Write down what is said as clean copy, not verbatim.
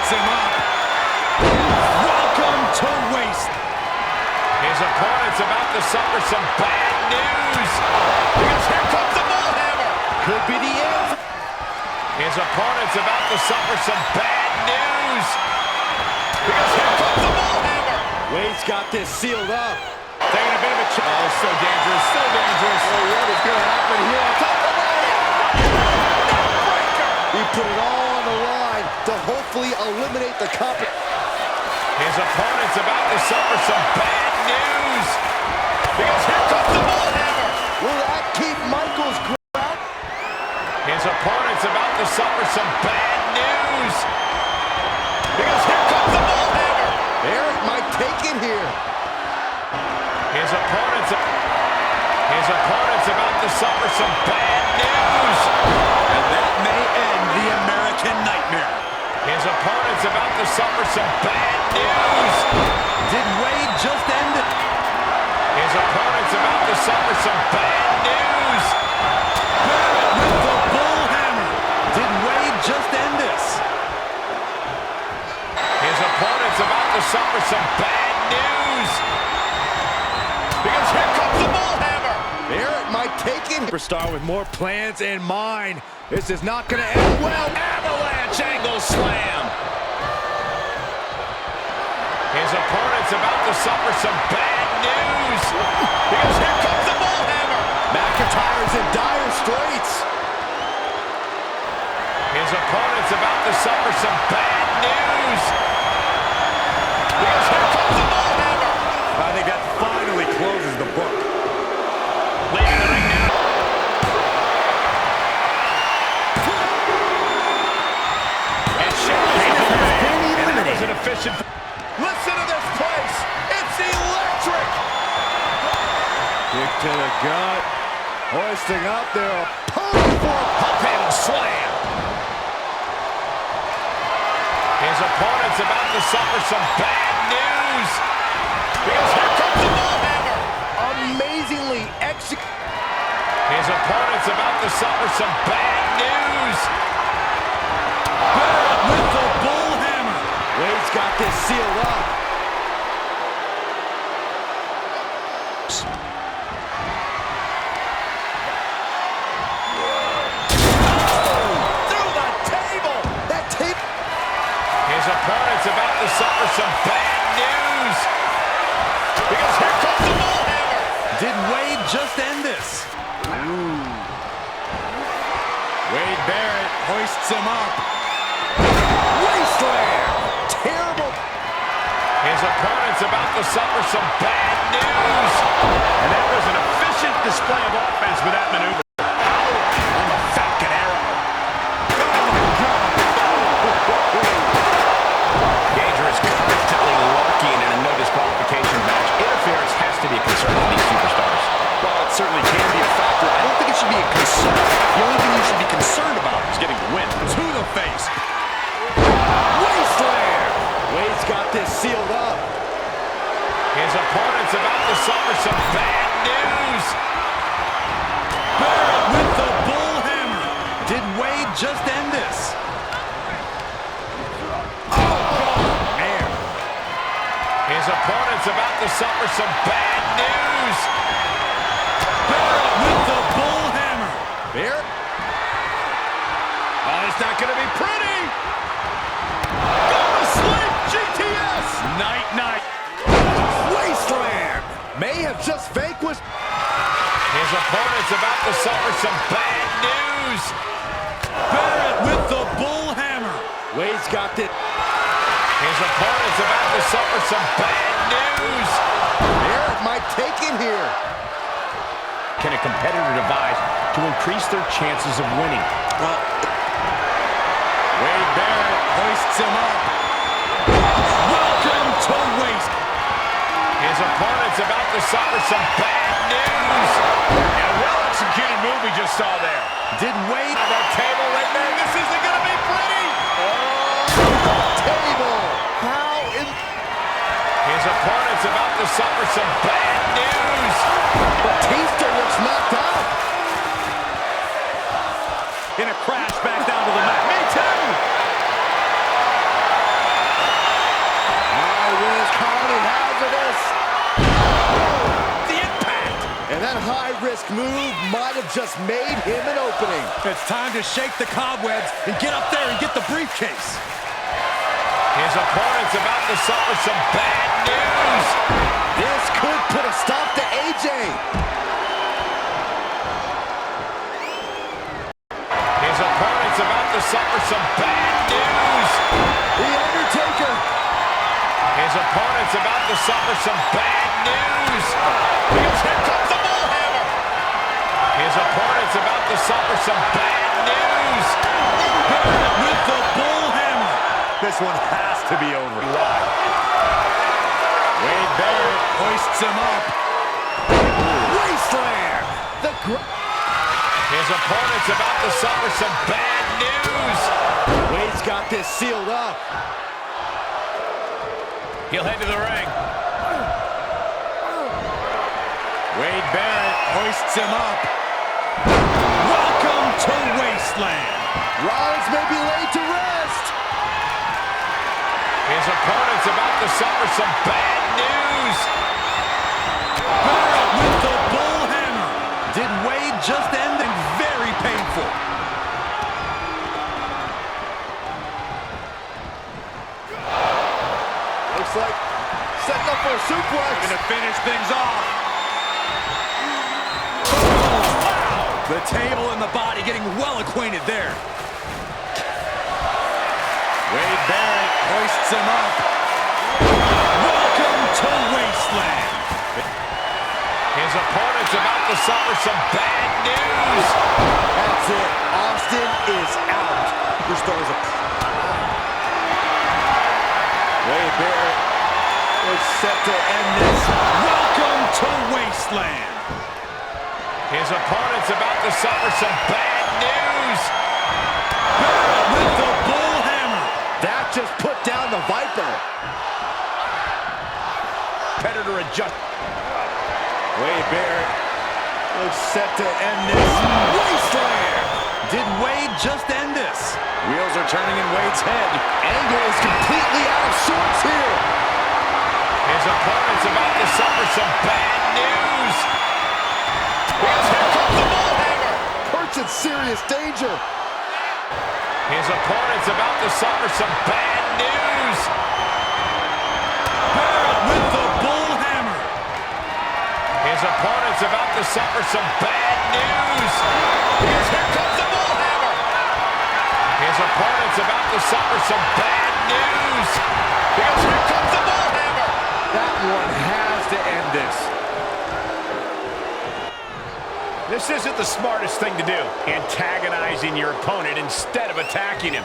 hoists him up. Welcome to waste. His opponent's about to suffer some bad news. Because here comes the bullhammer. Could be the end. His opponent's about to suffer some bad news. Because here comes the bullhammer. Wade's got this sealed up. Taking a bit of a chance. Oh, so dangerous, so dangerous. Oh, what is going to happen here on top of the line? He put it all on the line to hopefully eliminate the competition. His opponent's about to suffer some bad news. Because here comes the bullhammer. Will that keep Michaels ground? His opponent's about to suffer some bad news. Because here comes the bullhammer. Barrett might take it here. His opponent's about to suffer some bad news. And that may end the American Nightmare. His opponent's about to suffer some bad news. Did Wade just end it? His opponent's about to suffer some bad news. Barrett with the bullhammer. Did Wade just end this? His opponent's about to suffer some bad news. Because here comes the bullhammer. Barrett might take it. Superstar with more plans in mind. This is not going to end well. Avalanche angle slam. His opponent's about to suffer some bad news. Because here comes the bullhammer. McIntyre's in dire straits. His opponent's about to suffer some bad news. Because here comes the bullhammer. I think that finally closes the book. Leaving the ring now. And that was an efficient. Listen to this place. It's electric. Kick to the gut. Hoisting up there. Powerful Pump handle slam. His opponent's about to suffer some bad news. Because here comes the bullhammer. amazingly executed. His opponent's about to suffer some bad news. Barrett with the bullhammer. Wade's got this sealed up. Through the table. That table. His opponent's about to suffer some bad news. Because here comes the bullhammer. Did Wade just end this? Wade Barrett hoists him up. Wasteland! Terrible. His opponent's about to suffer some bad news. And that was an efficient display of offense with that maneuver. On the Falcon Arrow. Dangerous, constantly lurking in a no disqualification match. Interference has to be a concern with these superstars. Well, it certainly can be a factor. I don't think it should be a concern. The only thing you should be concerned about is getting the win. To the face. Wasteland! Wade's got this sealed up. His opponent's about to suffer some bad news. Barrett with the bullhammer. Did Wade just end this? Oh, man. His opponent's about to suffer some bad news. Barrett with the bullhammer. Barrett. Oh, it's not going to be pretty. Go to sleep, GTS. Night-night. Wasteland may have just vanquished. His opponent's about to suffer some bad news. Barrett with the bullhammer. Wade's got this. His opponent's about to suffer some bad news. Barrett might take it here. Can a competitor devise to increase their chances of winning? Well, Wade Barrett hoists him up. Welcome to waste. His opponent's about to suffer some bad news. And a well-executed move we just saw there. Did Wade On the table right there. This isn't going to be pretty. table? How in... His opponent's about to suffer some bad news. Batista looks knocked out. In a crash back down to the mat. Me too. high-risk move might have just made him an opening. It's time to shake the cobwebs and get up there and get the briefcase. His opponent's about to suffer some bad news. This could put a stop to AJ. His opponent's about to suffer some bad news. The Undertaker. His opponent's about to suffer some bad news. Because here comes the bullhammer. His opponent's about to suffer some bad news. With the bullhammer. This one has to be over. Why? Wade Barrett hoists him up. Wasteland. His opponent's about to suffer some bad news. Wade's got this sealed up. He'll head to the ring. Wade Barrett hoists him up. Welcome to Wasteland. Rollins may be laid to rest. His opponent's about to suffer some bad news. Barrett with the bullhammer. Did Wade just end it? Very painful. Looks like setting up for a suplex. Gonna finish things off. The table and the body getting well acquainted there. Wade Barrett hoists him up. Welcome to Wasteland. His opponent's about to suffer some bad news. That's it. Austin is out. Superstars are... Wade Barrett looks set to end this. Welcome to Wasteland. His opponent's about to suffer some bad news. Barrett with the bullhammer. That just put down the Viper. Competitor adjust. Wade Barrett looks set to end this. Wasteland. Did Wade just end this? Wheels are turning in Wade's head. Angle is completely out of sorts here. His opponent's about to suffer some bad news. Here comes the bullhammer. Hurts in serious danger. His opponent's about to suffer some bad news. Barrett with the bullhammer. His opponent's about to suffer some bad news. Here comes the bullhammer. His opponent's about to suffer some bad news. Because here comes the bullhammer. That one has to end this. This isn't the smartest thing to do, antagonizing your opponent instead of attacking him.